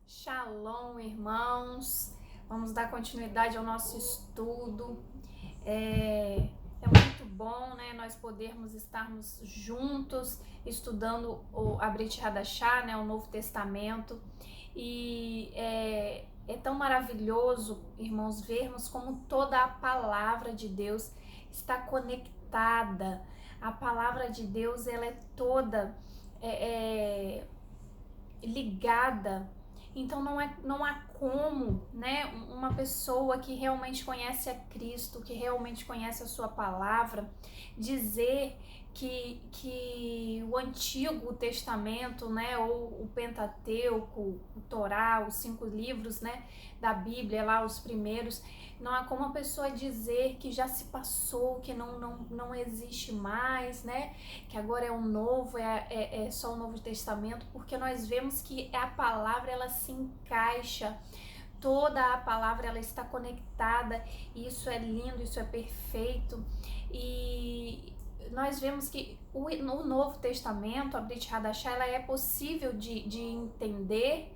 Shalom, irmãos. Vamos dar continuidade ao nosso estudo. É muito bom, né, nós podermos estarmos juntos estudando a Brit Hadashah, né, o Novo Testamento. E é tão maravilhoso, irmãos, vermos como toda a palavra de Deus está conectada. A palavra de Deus, ela é toda ligada. Então não há como, né, uma pessoa que realmente conhece a Cristo, que realmente conhece a sua palavra, dizer que o Antigo Testamento, né, ou o Pentateuco, o Torá, os 5 livros, né, da Bíblia, lá os primeiros, não há como a pessoa dizer que já se passou, que não existe mais, né, que agora é o novo, é só o Novo Testamento, porque nós vemos que a palavra, ela se encaixa, toda a palavra, ela está conectada, e isso é lindo, isso é perfeito. E nós vemos que no Novo Testamento, a Brit Hadashah, ela é possível de entender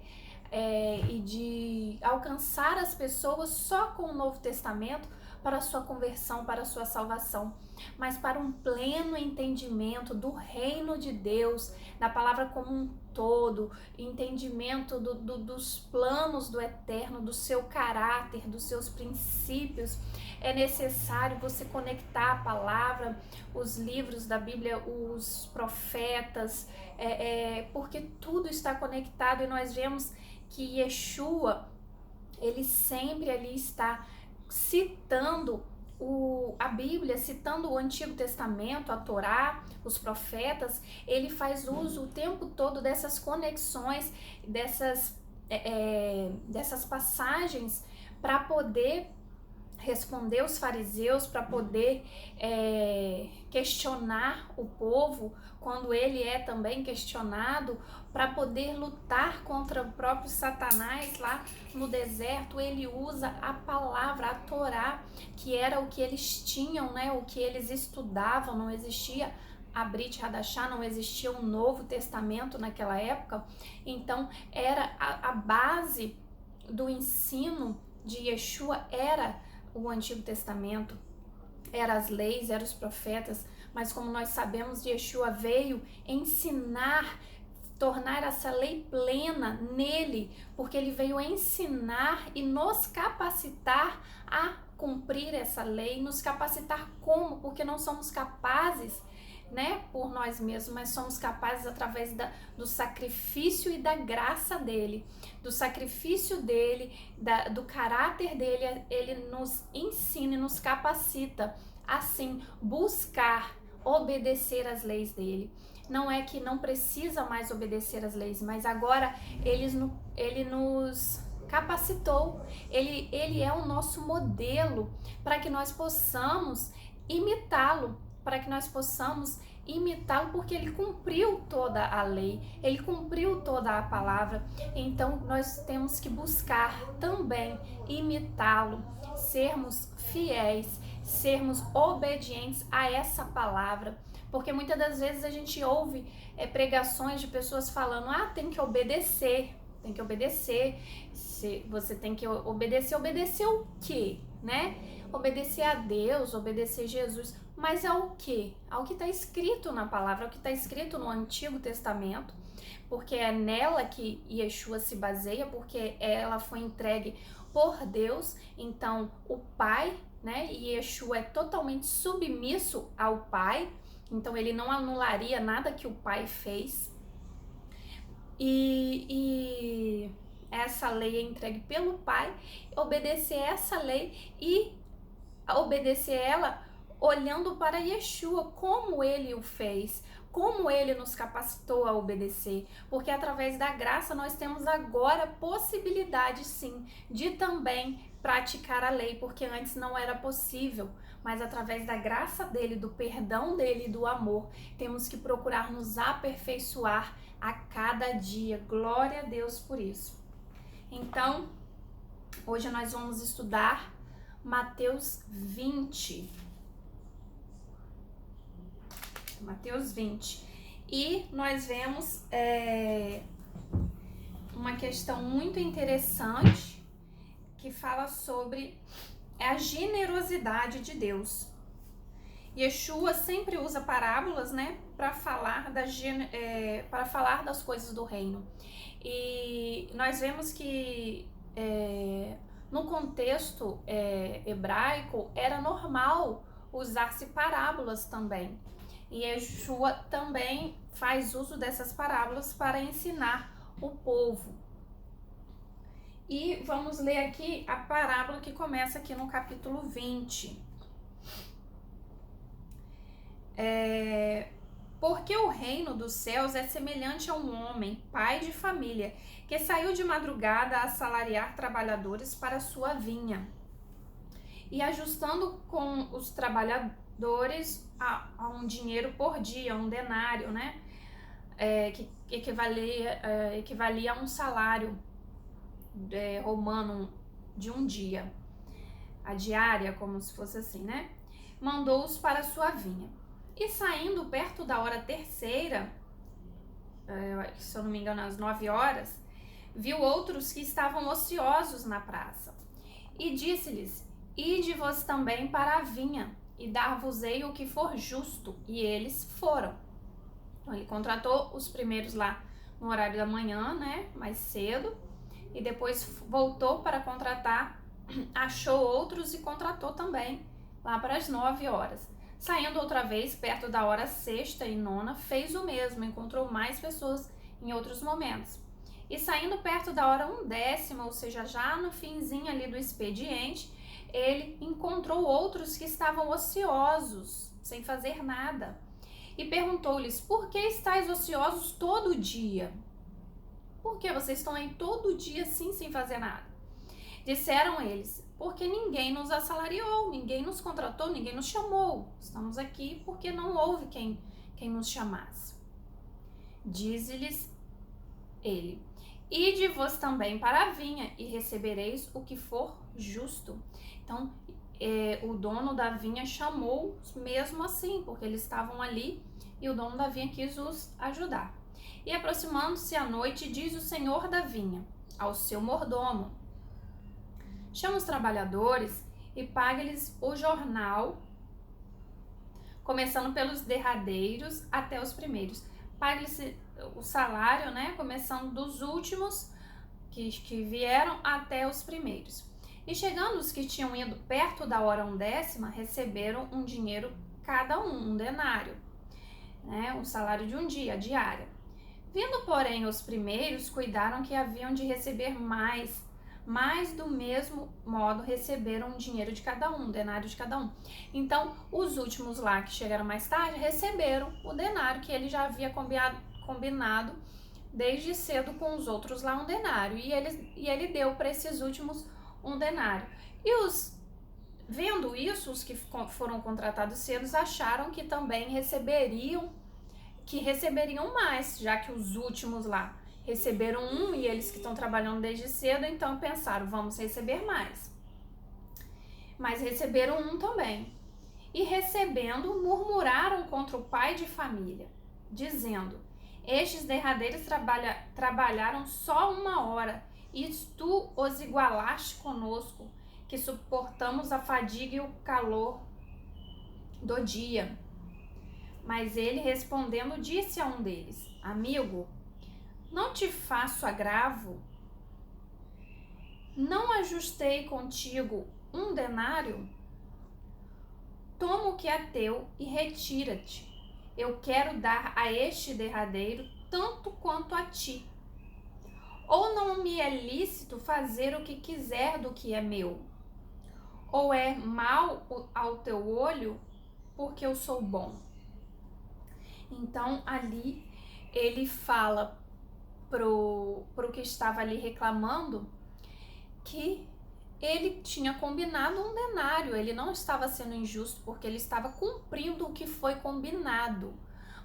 e de alcançar as pessoas só com o Novo Testamento, para a sua conversão, para a sua salvação, mas para um pleno entendimento do reino de Deus, da palavra como um todo, entendimento dos planos do eterno, do seu caráter, dos seus princípios. É necessário você conectar a palavra, os livros da Bíblia, os profetas, porque tudo está conectado, e nós vemos que Yeshua, ele sempre ali está citando a Bíblia, citando o Antigo Testamento, a Torá, os profetas. Ele faz uso o tempo todo dessas conexões, dessas passagens, para poder responder os fariseus, para poder questionar o povo quando ele é também questionado, para poder lutar contra o próprio Satanás lá no deserto. Ele usa a palavra, a Torá, que era o que eles tinham, né, o que eles estudavam. Não existia a Brit Hadashah, não existia um Novo Testamento naquela época, então era a base do ensino de Yeshua, era o Antigo Testamento, eram as leis, eram os profetas, mas como nós sabemos, Yeshua veio ensinar, tornar essa lei plena nele, porque ele veio ensinar e nos capacitar a cumprir essa lei, nos capacitar como? Porque não somos capazes, né, por nós mesmos, mas somos capazes através do sacrifício e da graça dele, do sacrifício dele, do caráter dele. Ele nos ensina e nos capacita, assim, buscar obedecer às leis dele. Não é que não precisa mais obedecer às leis, mas agora ele nos capacitou, ele é o nosso modelo para que nós possamos imitá-lo, porque ele cumpriu toda a lei, ele cumpriu toda a palavra. Então nós temos que buscar também imitá-lo, sermos fiéis, sermos obedientes a essa palavra, porque muitas das vezes a gente ouve pregações de pessoas falando: tem que obedecer, você tem que obedecer o quê, né? Obedecer a Deus, obedecer Jesus, mas ao quê? Ao que está escrito na palavra, ao que está escrito no Antigo Testamento, porque é nela que Yeshua se baseia, porque ela foi entregue por Deus. Então o Pai, né, e Yeshua é totalmente submisso ao Pai, então ele não anularia nada que o Pai fez. E essa lei é entregue pelo Pai. Obedecer essa lei e obedecer ela olhando para Yeshua, como ele o fez, como ele nos capacitou a obedecer, porque através da graça nós temos agora possibilidade, sim, de também praticar a lei, porque antes não era possível, mas através da graça dele, do perdão dele e do amor, temos que procurar nos aperfeiçoar a cada dia. Glória a Deus por isso. Então, hoje nós vamos estudar Mateus 20. Mateus 20. E nós vemos uma questão muito interessante que fala sobre a generosidade de Deus. Yeshua sempre usa parábolas, né, para falar das coisas do reino. E nós vemos que no contexto hebraico era normal usar-se parábolas também. E Yeshua também faz uso dessas parábolas para ensinar o povo. E vamos ler aqui a parábola que começa aqui no capítulo 20. Porque o reino dos céus é semelhante a um homem, pai de família, que saiu de madrugada a assalariar trabalhadores para sua vinha. E ajustando com os trabalhadores a um dinheiro por dia, um denário, né? Que equivalia a um salário romano de um dia. A diária, como se fosse assim, né? Mandou-os para sua vinha. E saindo perto da hora terceira, se eu não me engano, às 9 horas, viu outros que estavam ociosos na praça. E disse-lhes: ide vós também para a vinha, e dar-vos-ei o que for justo. E eles foram. Então ele contratou os primeiros lá no horário da manhã, né, mais cedo, e depois voltou para contratar, achou outros e contratou também lá para as 9 horas. Saindo outra vez, perto da hora sexta e nona, fez o mesmo, encontrou mais pessoas em outros momentos. E saindo perto da hora 1/10, ou seja, já no finzinho ali do expediente, ele encontrou outros que estavam ociosos, sem fazer nada. E perguntou-lhes: por que estáis ociosos todo dia? Por que vocês estão aí todo dia assim, sem fazer nada? Disseram eles: porque ninguém nos assalariou, ninguém nos contratou, ninguém nos chamou. Estamos aqui porque não houve quem nos chamasse. Diz-lhes ele: ide vós também para a vinha e recebereis o que for justo. Então, o dono da vinha chamou-os mesmo assim, porque eles estavam ali e o dono da vinha quis os ajudar. E aproximando-se a noite, diz o senhor da vinha ao seu mordomo: chama os trabalhadores e pague-lhes o jornal, começando pelos derradeiros até os primeiros. Pague-lhes o salário, né, começando dos últimos que vieram até os primeiros. E chegando os que tinham ido perto da hora 1/10, receberam um dinheiro cada um denário, né, um salário de um dia, diária. Vindo, porém, os primeiros, cuidaram que haviam de receber mais do mesmo modo receberam um dinheiro de cada um, um denário de cada um. Então, os últimos lá que chegaram mais tarde receberam o denário que ele já havia combinado desde cedo com os outros lá, um denário. E ele deu para esses últimos um denário. E vendo isso, os que foram contratados cedo acharam que também receberiam mais, já que os últimos lá receberam um e eles que estão trabalhando desde cedo, então pensaram: vamos receber mais. Mas receberam um também. E recebendo, murmuraram contra o pai de família, dizendo: estes derradeiros trabalharam só 1 hora, e tu os igualaste conosco, que suportamos a fadiga e o calor do dia. Mas ele, respondendo, disse a um deles: amigo, não te faço agravo? Não ajustei contigo um denário? Toma o que é teu e retira-te. Eu quero dar a este derradeiro tanto quanto a ti. Ou não me é lícito fazer o que quiser do que é meu? Ou é mal ao teu olho porque eu sou bom? Então ali ele fala pro que estava ali reclamando que ele tinha combinado um denário, ele não estava sendo injusto porque ele estava cumprindo o que foi combinado.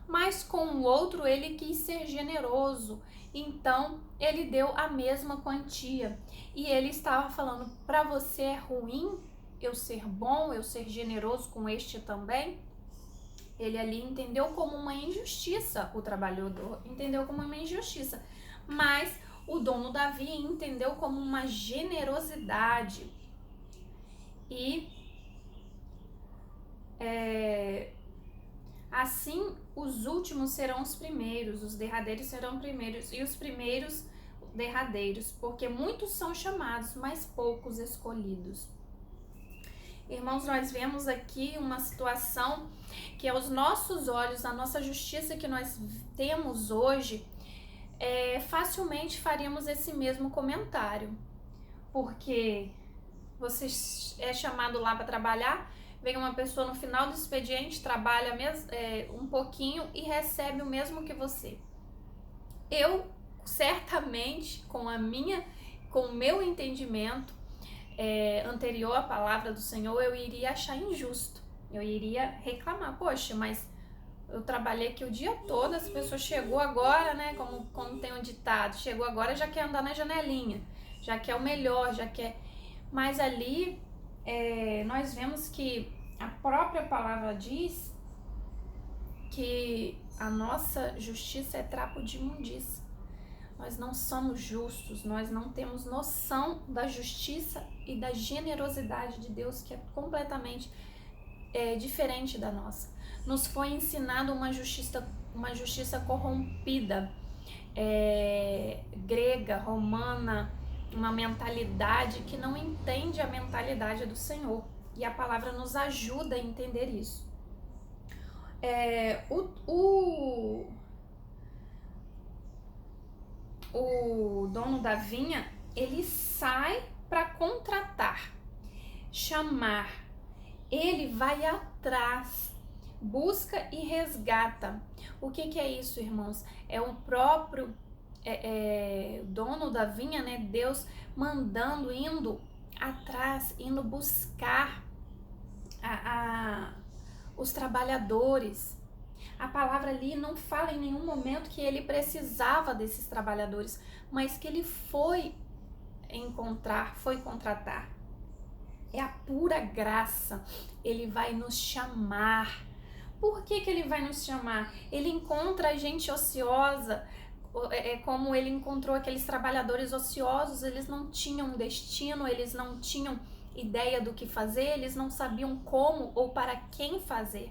Mas com o outro ele quis ser generoso, então ele deu a mesma quantia. E ele estava falando: para você é ruim eu ser bom, eu ser generoso com este também? Ele ali entendeu como uma injustiça, o trabalhador entendeu como uma injustiça. Mas o dono da vinha entendeu como uma generosidade. E assim os últimos serão os primeiros, os derradeiros serão primeiros e os primeiros derradeiros, porque muitos são chamados, mas poucos escolhidos. Irmãos, nós vemos aqui uma situação que aos nossos olhos, a nossa justiça que nós temos hoje, facilmente faríamos esse mesmo comentário, porque você é chamado lá para trabalhar, vem uma pessoa no final do expediente, trabalha um pouquinho e recebe o mesmo que você. Eu, certamente, com o meu entendimento anterior à palavra do Senhor, eu iria achar injusto. Eu iria reclamar, poxa, mas eu trabalhei aqui o dia todo, essa pessoa chegou agora, né? Como tem um ditado, chegou agora já quer andar na janelinha, já quer o melhor, já quer. Mas ali nós vemos que a própria palavra diz que a nossa justiça é trapo de imundícia. Nós não somos justos, nós não temos noção da justiça e da generosidade de Deus, que é completamente diferente da nossa. Nos foi ensinado uma justiça corrompida, grega, romana, uma mentalidade que não entende a mentalidade do Senhor. E a palavra nos ajuda a entender isso. O dono da vinha, ele sai para contratar, chamar. Ele vai atrás, busca e resgata. O que é isso, irmãos? É o próprio dono da vinha, né? Deus mandando, indo atrás, indo buscar os trabalhadores. A palavra ali não fala em nenhum momento que ele precisava desses trabalhadores, mas que ele foi contratar. É a pura graça. Ele vai nos chamar. Por que ele vai nos chamar? Ele encontra a gente ociosa, como ele encontrou aqueles trabalhadores ociosos. Eles não tinham destino, eles não tinham ideia do que fazer, eles não sabiam como ou para quem fazer.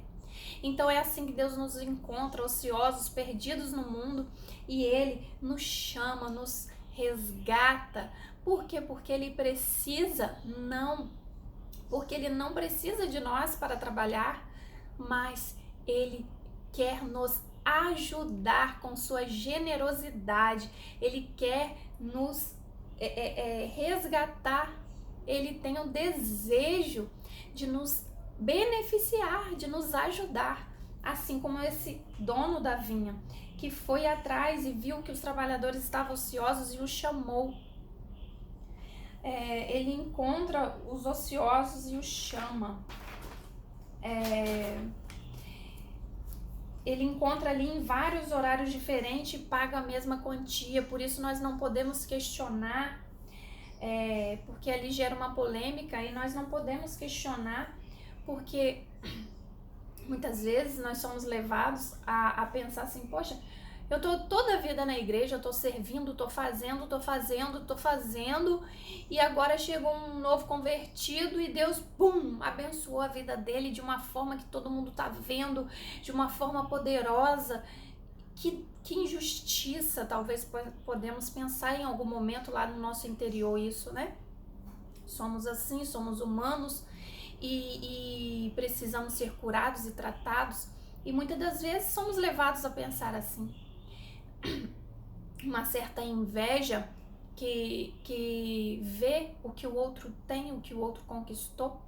Então é assim que Deus nos encontra, ociosos, perdidos no mundo, e Ele nos chama, nos resgata. Por quê? Porque Ele não precisa de nós para trabalhar, mas Ele quer nos ajudar com sua generosidade. Ele quer nos resgatar. Ele tem o desejo de nos beneficiar, de nos ajudar, assim como esse dono da vinha, que foi atrás e viu que os trabalhadores estavam ociosos e os chamou. Ele encontra os ociosos e os chama. Ele encontra ali em vários horários diferentes e paga a mesma quantia. Por isso nós não podemos questionar, porque ali gera uma polêmica e nós não podemos questionar, porque muitas vezes nós somos levados a pensar assim, poxa, eu tô toda a vida na igreja, eu tô servindo, tô fazendo, e agora chegou um novo convertido e Deus, abençoou a vida dele de uma forma que todo mundo tá vendo, de uma forma poderosa. Que injustiça, talvez podemos pensar em algum momento lá no nosso interior isso, né? Somos assim, somos humanos e precisamos ser curados e tratados, e muitas das vezes somos levados a pensar assim. Uma certa inveja que vê o que o outro tem, o que o outro conquistou,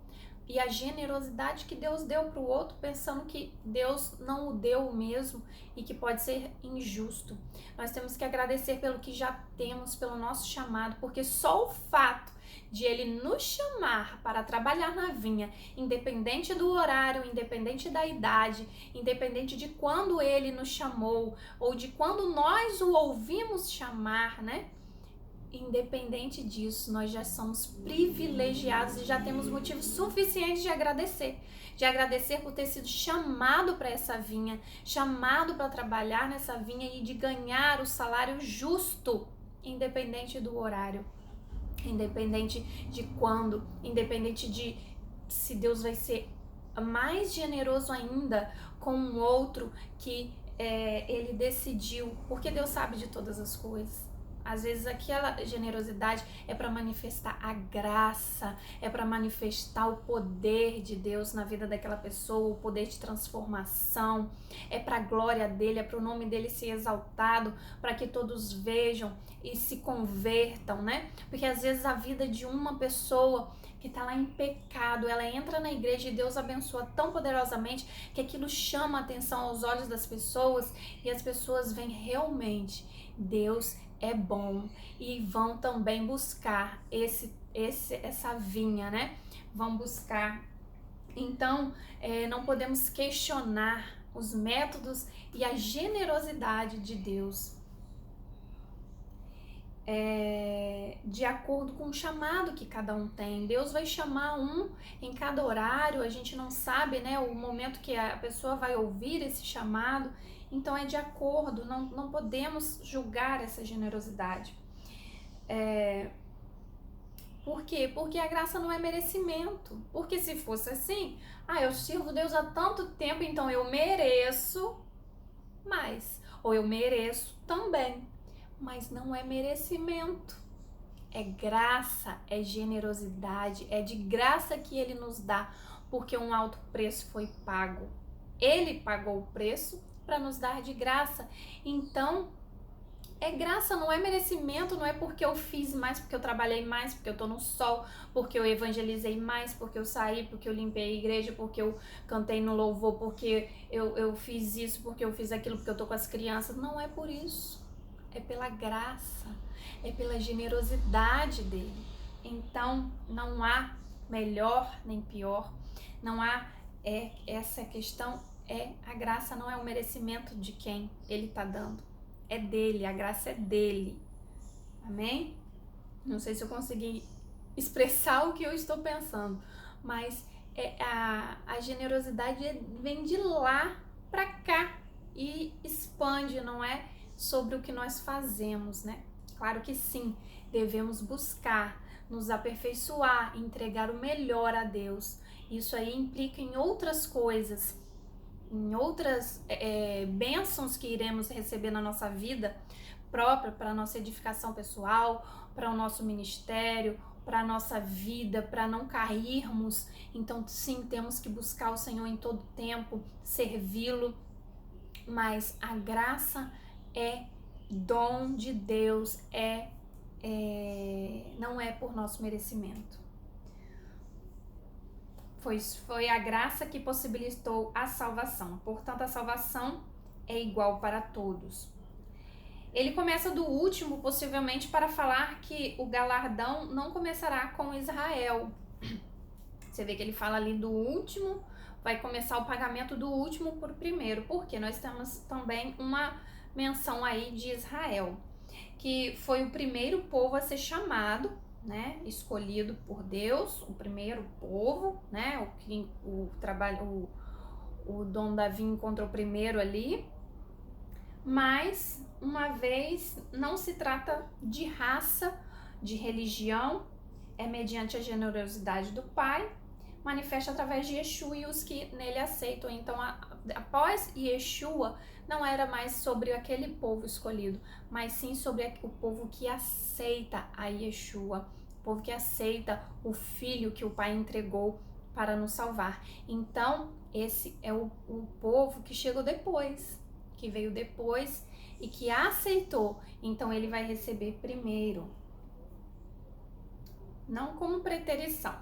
e a generosidade que Deus deu para o outro, pensando que Deus não o deu o mesmo e que pode ser injusto. Nós temos que agradecer pelo que já temos, pelo nosso chamado, porque só o fato de Ele nos chamar para trabalhar na vinha, independente do horário, independente da idade, independente de quando Ele nos chamou ou de quando nós o ouvimos chamar, né? Independente disso, nós já somos privilegiados e já temos motivos suficientes de agradecer por ter sido chamado para essa vinha, chamado para trabalhar nessa vinha e de ganhar o salário justo independente do horário, independente de quando, independente de se Deus vai ser mais generoso ainda com um outro que ele decidiu, porque Deus sabe de todas as coisas. Às vezes aquela generosidade é para manifestar a graça, é para manifestar o poder de Deus na vida daquela pessoa, o poder de transformação, é para a glória dele, é para o nome dele ser exaltado, para que todos vejam e se convertam, né? Porque às vezes a vida de uma pessoa que tá lá em pecado, ela entra na igreja e Deus abençoa tão poderosamente que aquilo chama a atenção aos olhos das pessoas e as pessoas veem realmente Deus é bom e vão também buscar essa vinha, né? Vão buscar. Então, não podemos questionar os métodos e a generosidade de Deus. De acordo com o chamado que cada um tem. Deus vai chamar um em cada horário, a gente não sabe, né, o momento que a pessoa vai ouvir esse chamado, então é de acordo, não podemos julgar essa generosidade. Por quê? Porque a graça não é merecimento, porque se fosse assim, eu sirvo Deus há tanto tempo, então eu mereço mais, ou eu mereço também. Mas não é merecimento, é graça, é generosidade, é de graça que ele nos dá, porque um alto preço foi pago. Ele pagou o preço para nos dar de graça. Então, é graça, não é merecimento, não é porque eu fiz mais, porque eu trabalhei mais, porque eu tô no sol, porque eu evangelizei mais, porque eu saí, porque eu limpei a igreja, porque eu cantei no louvor, porque eu fiz isso, porque eu fiz aquilo, porque eu tô com as crianças. Não é por isso. É pela graça, é pela generosidade dele. Então, não há melhor nem pior, não há essa questão, a graça não é o merecimento de quem ele está dando, é dele, a graça é dele. Amém? Não sei se eu consegui expressar o que eu estou pensando, mas a generosidade vem de lá para cá e expande, não é sobre o que nós fazemos, né? Claro que sim, devemos buscar, nos aperfeiçoar, entregar o melhor a Deus. Isso aí implica em outras coisas, em outras bênçãos que iremos receber na nossa vida própria, para a nossa edificação pessoal, para o nosso ministério, para a nossa vida, para não cairmos. Então, sim, temos que buscar o Senhor em todo tempo, servi-lo, mas a graça é dom de Deus, não é por nosso merecimento. Foi a graça que possibilitou a salvação. Portanto, a salvação é igual para todos. Ele começa do último, possivelmente, para falar que o galardão não começará com Israel. Você vê que ele fala ali do último, vai começar o pagamento do último por primeiro, porque nós temos também uma menção aí de Israel, que foi o primeiro povo a ser chamado, né, escolhido por Deus, o primeiro povo, né, o Dom Davi encontrou primeiro ali, mas uma vez não se trata de raça, de religião, é mediante a generosidade do Pai, manifesta através de Yeshua e os que nele aceitam. Então, após Yeshua, não era mais sobre aquele povo escolhido, mas sim sobre o povo que aceita a Yeshua, o povo que aceita o Filho que o Pai entregou para nos salvar. Então, esse é o povo que chegou depois, que veio depois e que aceitou. Então, ele vai receber primeiro. Não como preterição,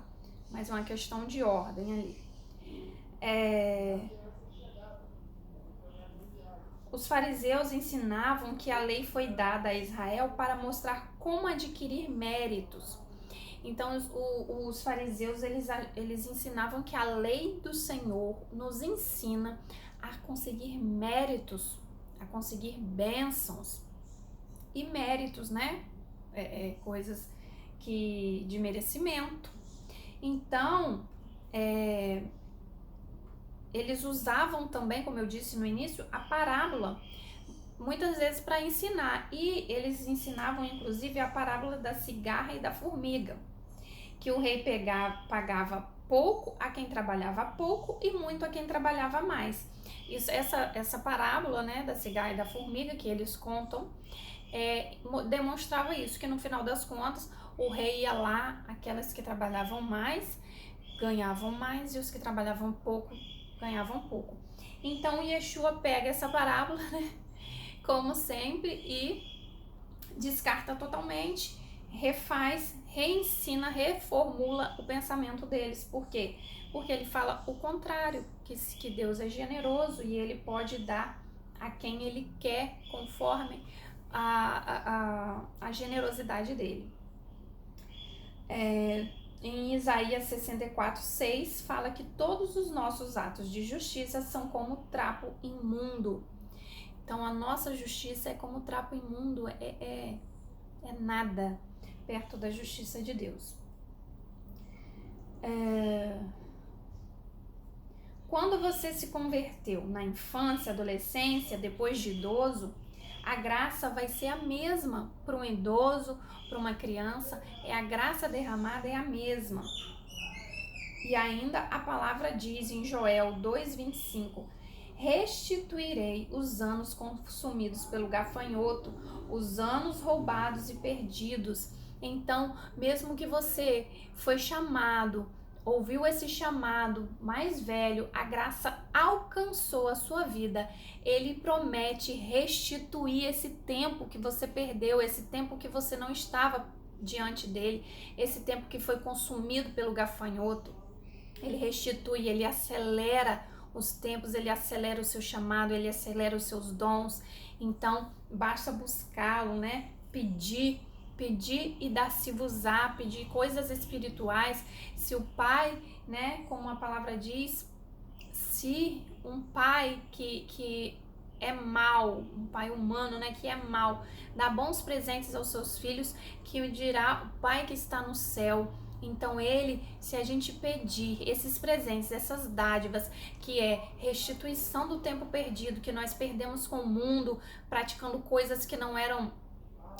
mas uma questão de ordem ali. Os fariseus ensinavam que a lei foi dada a Israel para mostrar como adquirir méritos. Então, os fariseus, eles ensinavam que a lei do Senhor nos ensina a conseguir méritos, a conseguir bênçãos. E méritos, né? Coisas de merecimento. Então, eles usavam também, como eu disse no início, a parábola muitas vezes para ensinar. E eles ensinavam inclusive a parábola da cigarra e da formiga, que o rei pagava pouco a quem trabalhava pouco e muito a quem trabalhava mais. Essa parábola, né, da cigarra e da formiga que eles contam, demonstrava isso, que no final das contas o rei ia lá, aquelas que trabalhavam mais ganhavam mais e os que trabalhavam pouco ganhavam pouco. Então Yeshua pega essa parábola, né, como sempre, e descarta totalmente, refaz, reensina, reformula o pensamento deles. Por quê? Porque ele fala o contrário, que Deus é generoso e ele pode dar a quem ele quer, conforme a generosidade dele. Em Isaías 64:6 fala que todos os nossos atos de justiça são como trapo imundo. Então a nossa justiça é como trapo imundo, é nada perto da justiça de Deus. Quando você se converteu na infância, adolescência, depois de idoso, a graça vai ser a mesma para um idoso, para uma criança, a graça derramada é a mesma. E ainda a palavra diz em Joel 2:25, restituirei os anos consumidos pelo gafanhoto, os anos roubados e perdidos. Então, mesmo que você foi chamado, ouviu esse chamado mais velho, a graça alcançou a sua vida, ele promete restituir esse tempo que você perdeu, esse tempo que você não estava diante dele, esse tempo que foi consumido pelo gafanhoto. Ele restitui, ele acelera os tempos, ele acelera o seu chamado, ele acelera os seus dons. Então, basta buscá-lo, né? Pedir e dar-se-vos-á, pedir coisas espirituais. Se o pai, né, como a palavra diz, se um pai que é mau, um pai humano, né, que é mau, dá bons presentes aos seus filhos, que dirá o pai que está no céu. Então ele, se a gente pedir esses presentes, essas dádivas, que é restituição do tempo perdido, que nós perdemos com o mundo, praticando coisas que não eram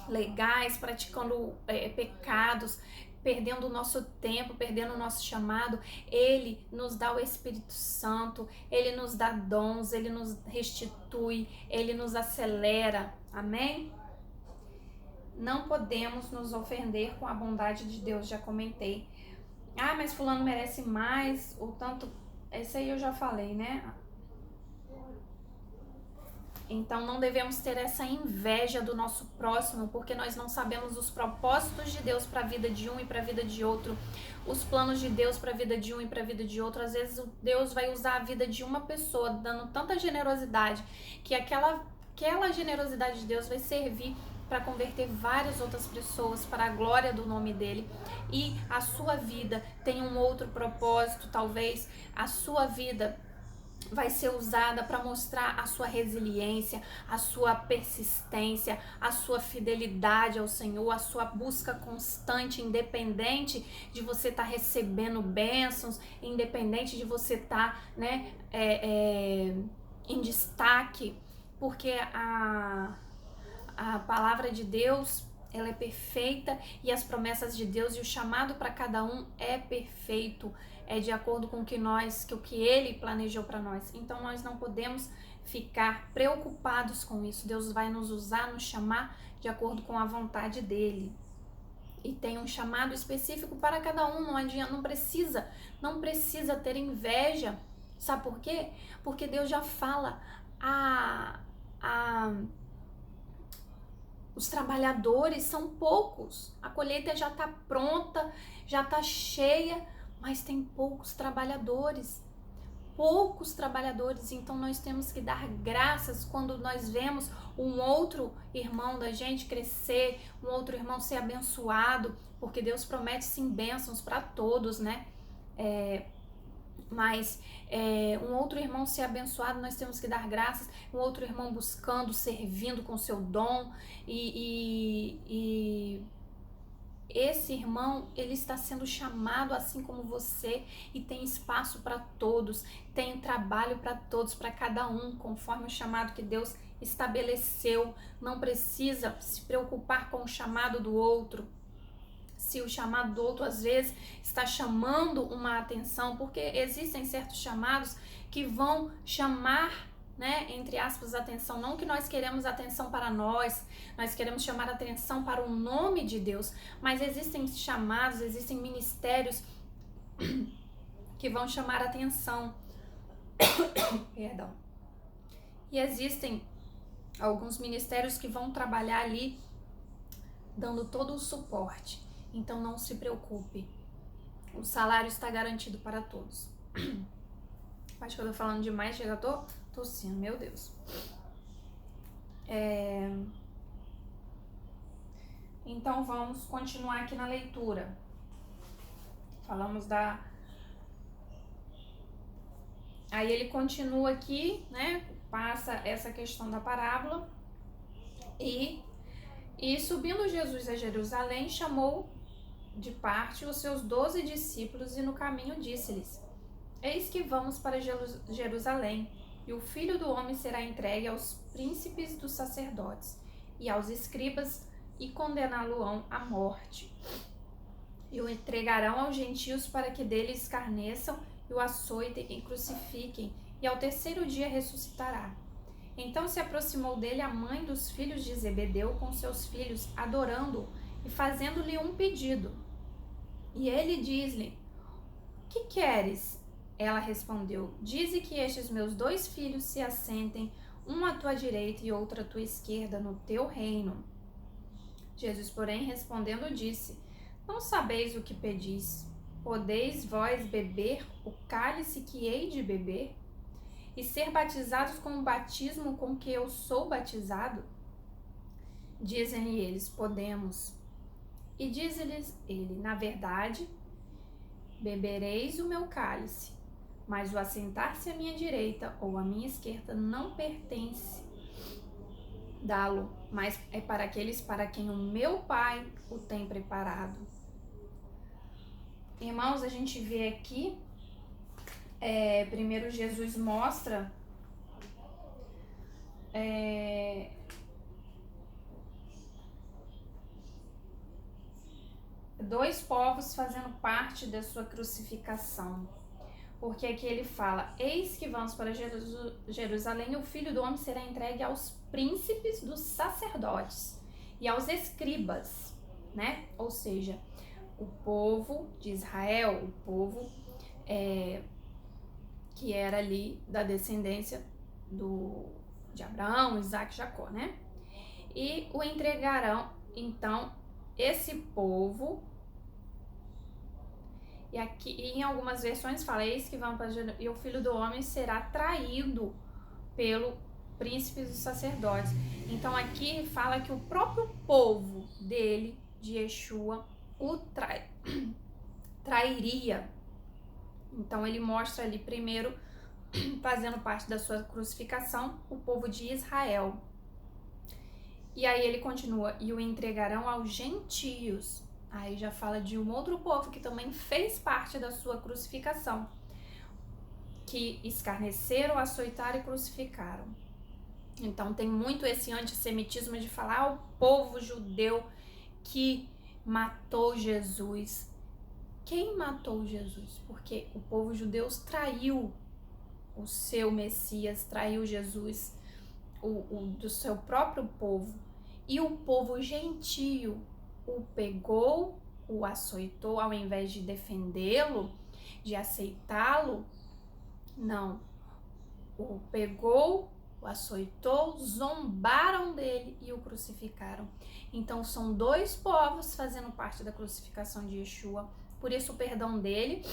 legais, praticando pecados, perdendo o nosso tempo, perdendo o nosso chamado, ele nos dá o Espírito Santo, ele nos dá dons, ele nos restitui, ele nos acelera, amém? Não podemos nos ofender com a bondade de Deus, já comentei. Ah, mas fulano merece mais, ou tanto, esse aí eu já falei, né? Então não devemos ter essa inveja do nosso próximo, porque nós não sabemos os propósitos de Deus para a vida de um e para a vida de outro, os planos de Deus para a vida de um e para a vida de outro. Às vezes Deus vai usar a vida de uma pessoa dando tanta generosidade que aquela generosidade de Deus vai servir para converter várias outras pessoas para a glória do nome dele. E a sua vida tem um outro propósito, talvez a sua vida vai ser usada para mostrar a sua resiliência, a sua persistência, a sua fidelidade ao Senhor, a sua busca constante, independente de você estar recebendo bênçãos, independente de você estar, né, em destaque, porque a palavra de Deus, ela é perfeita, e as promessas de Deus e o chamado para cada um é perfeito, é de acordo com o que ele planejou para nós. Então nós não podemos ficar preocupados com isso. Deus vai nos usar, nos chamar de acordo com a vontade dele. E tem um chamado específico para cada um, não adianta, não precisa ter inveja. Sabe por quê? Porque Deus já fala os trabalhadores são poucos, a colheita já está pronta, já está cheia, mas tem poucos trabalhadores, então nós temos que dar graças quando nós vemos um outro irmão da gente crescer, um outro irmão ser abençoado, porque Deus promete sim bênçãos para todos, né? Mas um outro irmão ser abençoado, nós temos que dar graças, um outro irmão buscando, servindo com seu dom, e esse irmão, ele está sendo chamado assim como você, e tem espaço para todos, tem trabalho para todos, para cada um, conforme o chamado que Deus estabeleceu, não precisa se preocupar com o chamado do outro. Se o chamado do outro às vezes está chamando uma atenção, porque existem certos chamados que vão chamar, né, entre aspas, atenção, não que nós queremos atenção para nós queremos chamar atenção para o nome de Deus, mas existem chamados, existem ministérios que vão chamar atenção, perdão, e existem alguns ministérios que vão trabalhar ali dando todo o suporte. Então não se preocupe, o salário está garantido para todos. Acho que eu tô falando demais, chega, eu tô tossindo, meu Deus. Então vamos continuar aqui na leitura. Falamos da... Aí ele continua aqui, né? Passa essa questão da parábola. E subindo Jesus a Jerusalém, chamou de parte os seus 12 discípulos e no caminho disse-lhes: Eis que vamos para Jerusalém, e o Filho do Homem será entregue aos príncipes dos sacerdotes e aos escribas, e condená-lo-ão à morte. E o entregarão aos gentios para que dele escarneçam, e o açoitem e crucifiquem, e ao terceiro dia ressuscitará. Então se aproximou dele a mãe dos filhos de Zebedeu com seus filhos, adorando-o e fazendo-lhe um pedido. E ele diz-lhe: Que queres? Ela respondeu: Dize que estes meus 2 filhos se assentem, um à tua direita e outro à tua esquerda, no teu reino. Jesus, porém, respondendo, disse: Não sabeis o que pedis. Podeis vós beber o cálice que hei de beber? E ser batizados com o batismo com que eu sou batizado? Dizem-lhe eles: Podemos. E diz-lhes ele: Na verdade, bebereis o meu cálice, mas o assentar-se à minha direita ou à minha esquerda não pertence dá-lo, mas é para aqueles para quem o meu Pai o tem preparado. Irmãos, a gente vê aqui, primeiro Jesus mostra dois povos fazendo parte da sua crucificação. Porque aqui ele fala: Eis que vamos para Jerusalém, e o Filho do Homem será entregue aos príncipes dos sacerdotes e aos escribas, né? Ou seja, o povo de Israel, o povo que era ali da descendência de Abraão, Isaac e Jacó, né? E o entregarão, então, esse povo. E aqui, em algumas versões fala: Eis que vão para e o Filho do Homem será traído pelo príncipe dos sacerdotes. Então aqui fala que o próprio povo dele, de Yeshua, o trairia. Então ele mostra ali primeiro, fazendo parte da sua crucificação, o povo de Israel. E aí ele continua: E o entregarão aos gentios. Aí já fala de um outro povo que também fez parte da sua crucificação, que escarneceram, açoitaram e crucificaram. Então tem muito esse antissemitismo de falar o povo judeu que matou Jesus. Quem matou Jesus? Porque o povo judeu traiu o seu Messias, traiu Jesus, do seu próprio povo. E o povo gentio o pegou, o açoitou, ao invés de defendê-lo, de aceitá-lo, não. O pegou, o açoitou, zombaram dele e o crucificaram. Então são dois povos fazendo parte da crucificação de Yeshua. Por isso o perdão dele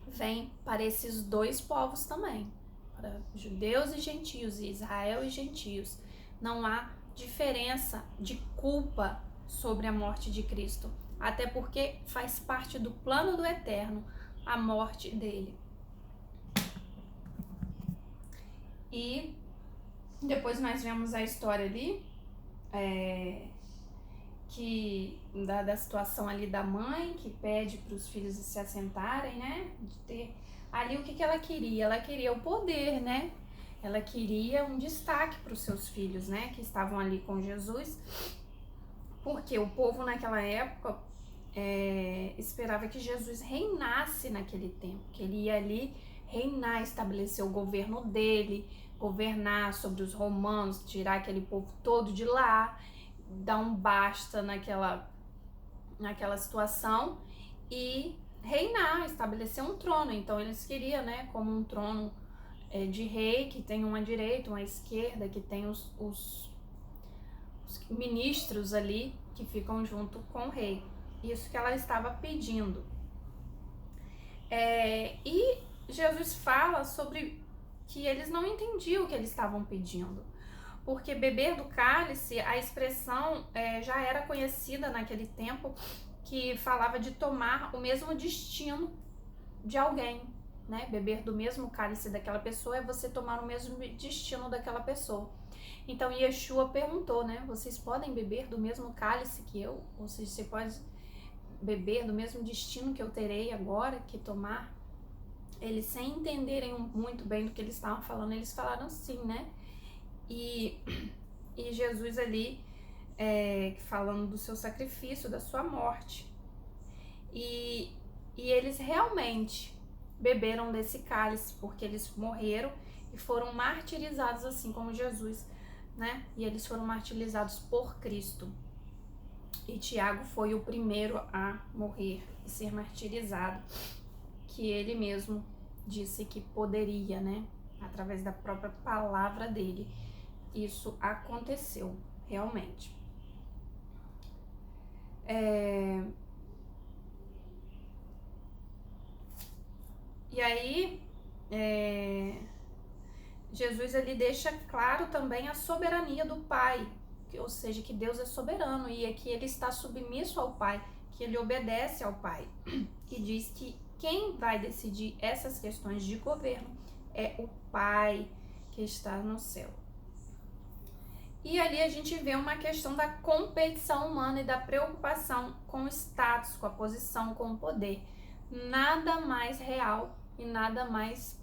vem para esses dois povos também, para judeus e gentios, e Israel e gentios. Não há diferença de culpa sobre a morte de Cristo, até porque faz parte do plano do Eterno a morte dele. E depois nós vemos a história ali, da situação ali da mãe, que pede para os filhos se assentarem, né? De ter ali o que ela queria? Ela queria o poder, né? Ela queria um destaque para os seus filhos, né, que estavam ali com Jesus, porque o povo naquela época esperava que Jesus reinasse naquele tempo, que ele ia ali reinar, estabelecer o governo dele, governar sobre os romanos, tirar aquele povo todo de lá, dar um basta naquela situação e reinar, estabelecer um trono. Então eles queriam, né, como um trono de rei, que tem uma direita, uma esquerda, que tem os ministros ali que ficam junto com o rei. Isso que ela estava pedindo. E Jesus fala sobre que eles não entendiam o que eles estavam pedindo. Porque beber do cálice, a expressão já era conhecida naquele tempo, que falava de tomar o mesmo destino de alguém, né? Beber do mesmo cálice daquela pessoa é você tomar o mesmo destino daquela pessoa. Então Yeshua perguntou, né? Vocês podem beber do mesmo cálice que eu? Ou seja, você pode beber do mesmo destino que eu terei agora que tomar? Eles, sem entenderem muito bem do que eles estavam falando, eles falaram sim, né? E Jesus ali falando do seu sacrifício, da sua morte. E eles realmente beberam desse cálice, porque eles morreram e foram martirizados assim como Jesus, né? E eles foram martirizados por Cristo. E Tiago foi o primeiro a morrer e ser martirizado, que ele mesmo disse que poderia, né? Através da própria palavra dele. Isso aconteceu, realmente. E aí, Jesus ele deixa claro também a soberania do Pai, ou seja, que Deus é soberano e que ele está submisso ao Pai, que ele obedece ao Pai. E diz que quem vai decidir essas questões de governo é o Pai que está no céu. E ali a gente vê uma questão da competição humana e da preocupação com o status, com a posição, com o poder. Nada mais real e nada mais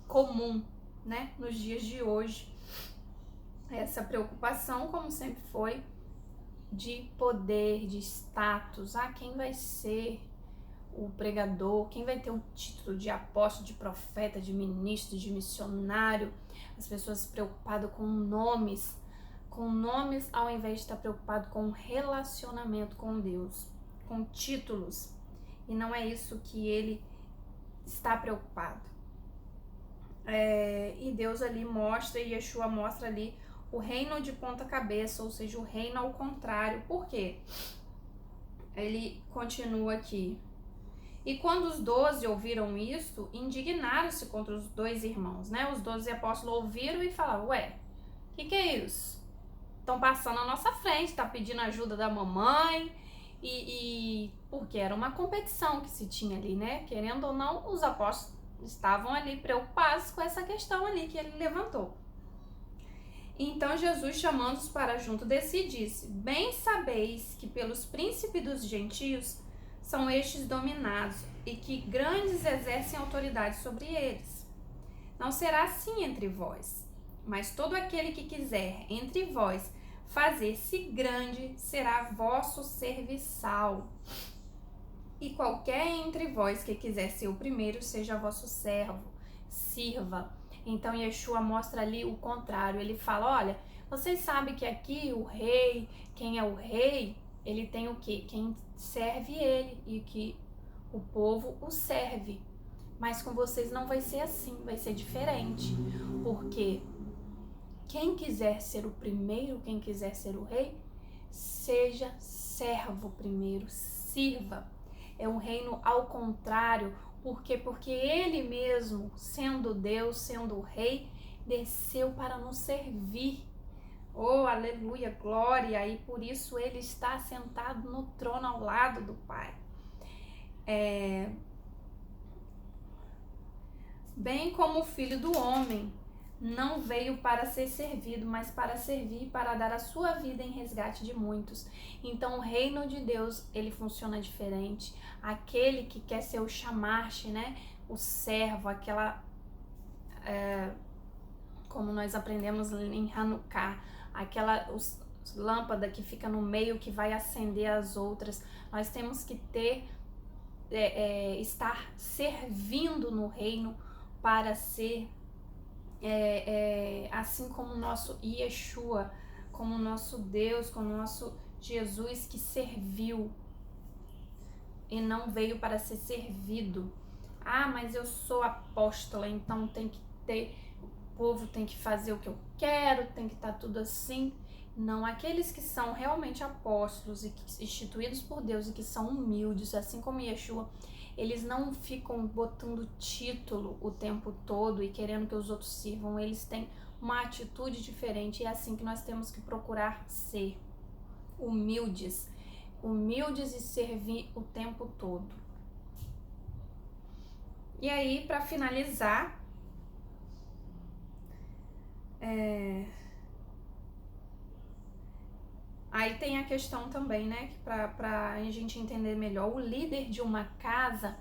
comum, né, nos dias de hoje. Essa preocupação, como sempre foi, de poder, de status. Quem vai ser o pregador, quem vai ter o título de apóstolo, de profeta, de ministro, de missionário. As pessoas preocupadas com nomes ao invés de estar preocupado com o relacionamento com Deus, com títulos. E não é isso que ele está preocupado. E Deus ali mostra, e Yeshua mostra ali o reino de ponta cabeça, ou seja, o reino ao contrário. Por quê? Ele continua aqui. E quando os 12 ouviram isto, indignaram-se contra os dois irmãos, né? Os 12 apóstolos ouviram e falaram, ué, o que é isso? Estão passando à nossa frente, tá pedindo ajuda da mamãe, e porque era uma competição que se tinha ali, né? Querendo ou não, os apóstolos estavam ali preocupados com essa questão ali que ele levantou. Então Jesus, chamando-os para junto de si, disse, bem sabeis que pelos príncipes dos gentios são estes dominados, e que grandes exercem autoridade sobre eles. Não será assim entre vós, mas todo aquele que quiser entre vós fazer-se grande será vosso serviçal. E qualquer entre vós que quiser ser o primeiro, seja vosso servo, sirva. Então Yeshua mostra ali o contrário, ele fala, olha, vocês sabem que aqui o rei, quem é o rei, ele tem o quê? Quem serve ele e que o povo o serve. Mas com vocês não vai ser assim, vai ser diferente. Porque quem quiser ser o primeiro, quem quiser ser o rei, seja servo primeiro, sirva. É um reino ao contrário. Por quê? Porque ele mesmo, sendo Deus, sendo o rei, desceu para nos servir. Oh, aleluia, glória! E por isso ele está sentado no trono ao lado do Pai. Bem como o Filho do Homem não veio para ser servido, mas para servir e para dar a sua vida em resgate de muitos. Então o reino de Deus, ele funciona diferente. Aquele que quer ser o chamaste, né? O servo, como nós aprendemos em Hanukkah, aquela lâmpada que fica no meio que vai acender as outras. Nós temos que estar servindo no reino para ser assim como o nosso Yeshua, como o nosso Deus, como o nosso Jesus, que serviu e não veio para ser servido. Ah, mas eu sou apóstola, então tem que ter, o povo tem que fazer o que eu quero, tem que estar tudo assim. Não, aqueles que são realmente apóstolos e instituídos por Deus e que são humildes, assim como Yeshua, eles não ficam botando título o tempo todo e querendo que os outros sirvam. Eles têm uma atitude diferente e é assim que nós temos que procurar ser humildes e servir o tempo todo. E aí, para finalizar, aí tem a questão também, né, para a gente entender melhor, o líder de uma casa,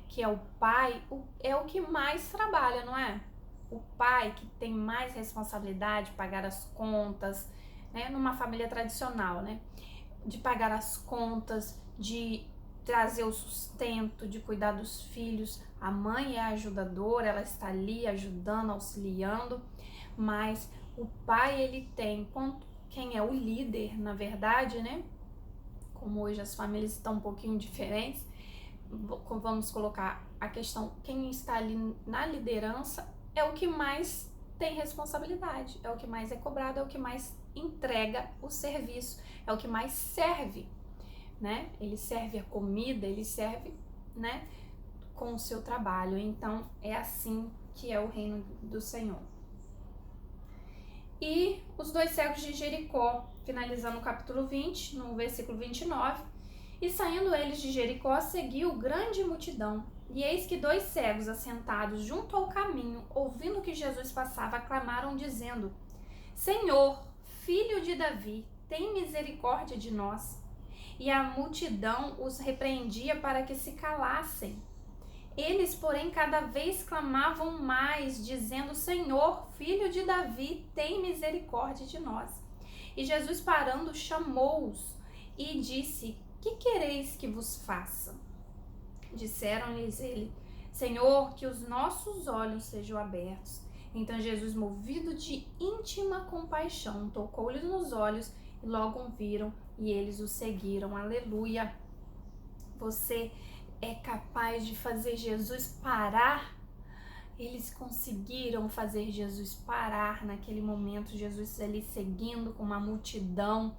que é o pai, é o que mais trabalha, não é? O pai que tem mais responsabilidade de pagar as contas, né, numa família tradicional, né, de pagar as contas, de trazer o sustento, de cuidar dos filhos. A mãe é a ajudadora, ela está ali ajudando, auxiliando, mas o pai, ele tem, quem é o líder, na verdade, né? Como hoje as famílias estão um pouquinho diferentes, vamos colocar a questão, quem está ali na liderança é o que mais tem responsabilidade, é o que mais é cobrado, é o que mais entrega o serviço, é o que mais serve, né? Ele serve a comida, ele serve, né, com o seu trabalho. Então é assim que é o reino do Senhor. E os dois cegos de Jericó, finalizando o capítulo 20, no versículo 29, e saindo eles de Jericó, seguiu grande multidão. E eis que dois cegos assentados junto ao caminho, ouvindo que Jesus passava, clamaram dizendo: Senhor, filho de Davi, tem misericórdia de nós. E a multidão os repreendia para que se calassem. Eles, porém, cada vez clamavam mais, dizendo: Senhor, filho de Davi, tem misericórdia de nós. E Jesus, parando, chamou-os e disse: Que quereis que vos faça? Disseram-lhes ele: Senhor, que os nossos olhos sejam abertos. Então Jesus, movido de íntima compaixão, tocou-lhes nos olhos e logo viram e eles o seguiram. Aleluia! Você é capaz de fazer Jesus parar? Eles conseguiram fazer Jesus parar naquele momento, Jesus ali seguindo com uma multidão,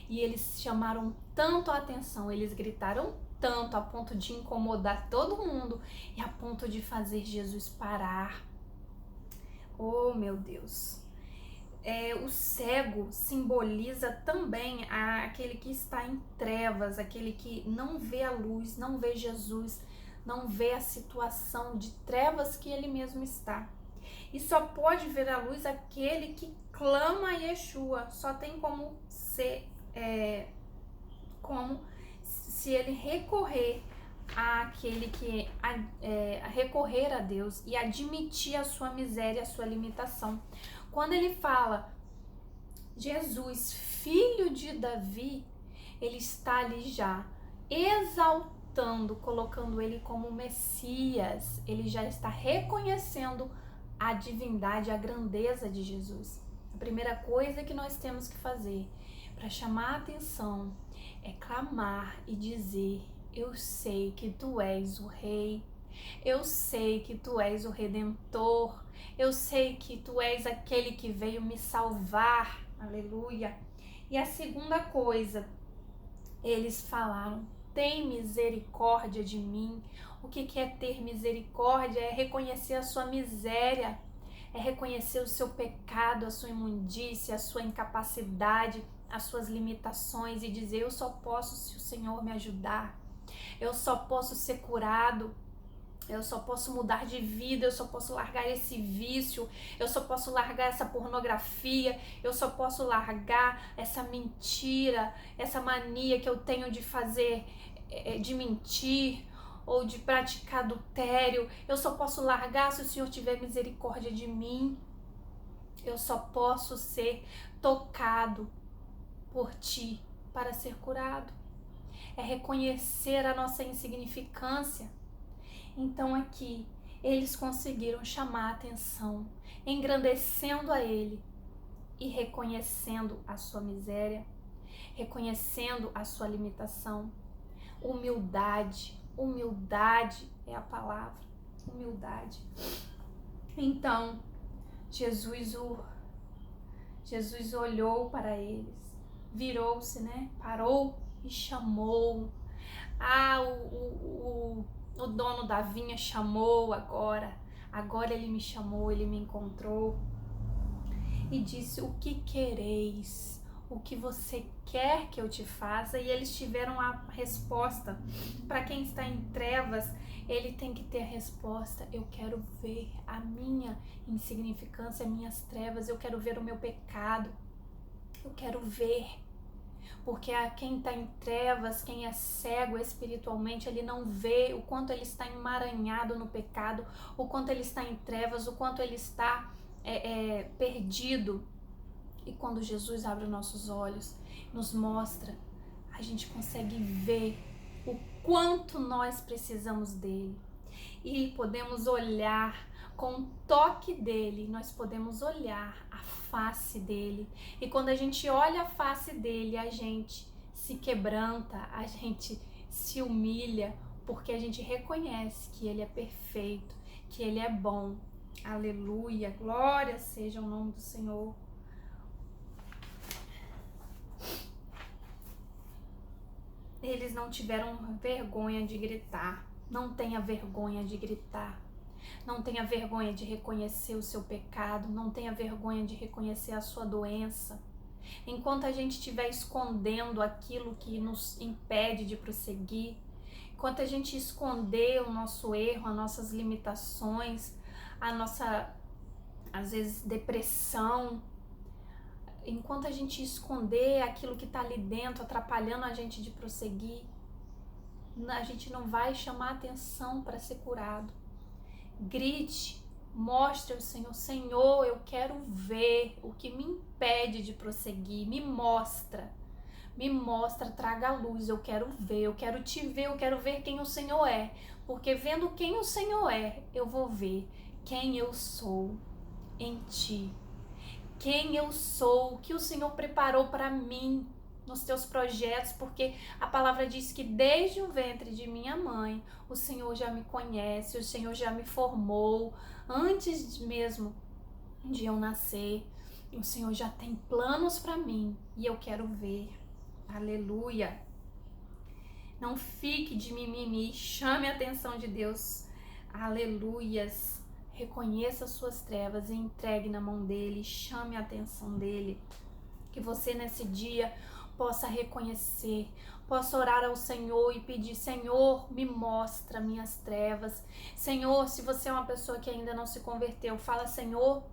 e eles chamaram tanto a atenção, eles gritaram tanto a ponto de incomodar todo mundo e a ponto de fazer Jesus parar. Oh, meu Deus! O cego simboliza também aquele que está em trevas, aquele que não vê a luz, não vê Jesus, não vê a situação de trevas que ele mesmo está. E só pode ver a luz aquele que clama a Yeshua, só tem como ser, como se ele recorrer àquele que recorrer a Deus e admitir a sua miséria, a sua limitação. Quando ele fala Jesus, filho de Davi, ele está ali já exaltando, colocando ele como Messias. Ele já está reconhecendo a divindade, a grandeza de Jesus. A primeira coisa que nós temos que fazer para chamar a atenção é clamar e dizer: eu sei que tu és o Rei, eu sei que tu és o Redentor, eu sei que tu és aquele que veio me salvar, aleluia. E a segunda coisa, eles falaram: tem misericórdia de mim. O que é ter misericórdia? É reconhecer a sua miséria, é reconhecer o seu pecado, a sua imundícia, a sua incapacidade, as suas limitações e dizer: eu só posso se o Senhor me ajudar, eu só posso ser curado, eu só posso mudar de vida, eu só posso largar esse vício, eu só posso largar essa pornografia, eu só posso largar essa mentira, essa mania que eu tenho de fazer, de mentir ou de praticar adultério. Eu só posso largar se o Senhor tiver misericórdia de mim. Eu só posso ser tocado por ti para ser curado. É reconhecer a nossa insignificância. Então aqui eles conseguiram chamar a atenção, engrandecendo a ele e reconhecendo a sua miséria, reconhecendo a sua limitação. Humildade é a palavra, humildade. Então Jesus olhou para eles, virou-se, parou e chamou. O dono da vinha chamou agora ele me chamou, ele me encontrou e disse: o que quereis? O que você quer que eu te faça? E eles tiveram a resposta. Para quem está em trevas, ele tem que ter a resposta: eu quero ver a minha insignificância, as minhas trevas, eu quero ver o meu pecado, eu quero ver. Porque quem está em trevas, quem é cego espiritualmente, ele não vê o quanto ele está emaranhado no pecado, o quanto ele está em trevas, o quanto ele está perdido. E quando Jesus abre os nossos olhos, nos mostra, a gente consegue ver o quanto nós precisamos dele. E podemos olhar com o toque dele, nós podemos olhar a face dele. E quando a gente olha a face dele, a gente se quebranta, a gente se humilha, porque a gente reconhece que ele é perfeito, que ele é bom. Aleluia, glória seja o nome do Senhor. Eles não tiveram vergonha de gritar. Não tenha vergonha de gritar. Não tenha vergonha de reconhecer o seu pecado. Não tenha vergonha de reconhecer a sua doença. Enquanto a gente estiver escondendo aquilo que nos impede de prosseguir, enquanto a gente esconder o nosso erro, as nossas limitações, a nossa, às vezes, depressão, enquanto a gente esconder aquilo que está ali dentro, atrapalhando a gente de prosseguir, a gente não vai chamar atenção para ser curado. Grite, mostre ao Senhor: Senhor, eu quero ver o que me impede de prosseguir, me mostra, traga a luz, eu quero ver, eu quero te ver, eu quero ver quem o Senhor é, porque vendo quem o Senhor é, eu vou ver quem eu sou em ti. Quem eu sou, o que o Senhor preparou para mim nos teus projetos, porque a palavra diz que desde o ventre de minha mãe, o Senhor já me conhece, o Senhor já me formou, antes mesmo de eu nascer, o Senhor já tem planos para mim e eu quero ver. Aleluia! Não fique de mimimi, chame a atenção de Deus. Aleluias! Reconheça as suas trevas e entregue na mão dele, chame a atenção dele. Que você nesse dia possa reconhecer, possa orar ao Senhor e pedir: Senhor, me mostra minhas trevas. Senhor, se você é uma pessoa que ainda não se converteu, fala: Senhor,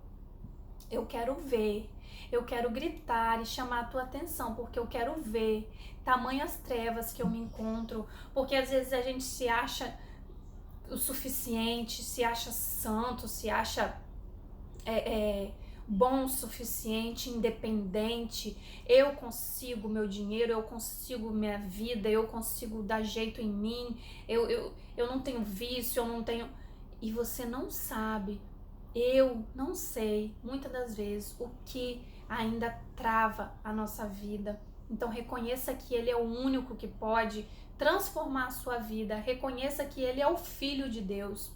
eu quero ver, eu quero gritar e chamar a tua atenção, porque eu quero ver tamanhas trevas que eu me encontro, porque às vezes a gente se acha o suficiente, se acha santo, se acha bom o suficiente, independente. Eu consigo meu dinheiro, eu consigo minha vida, eu consigo dar jeito em mim, eu não tenho vício, eu não tenho... E você não sabe, eu não sei, muitas das vezes, o que ainda trava a nossa vida. Então reconheça que ele é o único que pode transformar a sua vida. Reconheça que ele é o Filho de Deus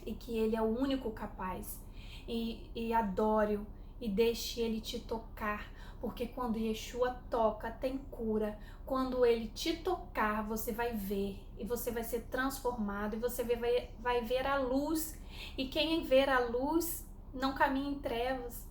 e que ele é o único capaz. E adore-o e deixe ele te tocar, porque quando Yeshua toca, tem cura. Quando ele te tocar, você vai ver e você vai ser transformado e você vai ver a luz. E quem vê a luz não caminha em trevas.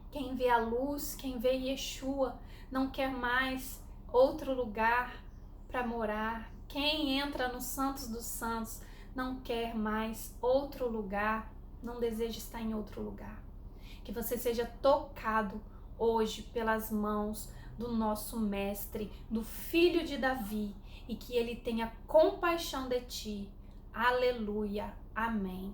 Quem vê a luz, quem vê Yeshua, não quer mais outro lugar para morar. Quem entra no Santos dos Santos não quer mais outro lugar, não deseja estar em outro lugar. Que você seja tocado hoje pelas mãos do nosso Mestre, do Filho de Davi, e que ele tenha compaixão de ti. Aleluia. Amém.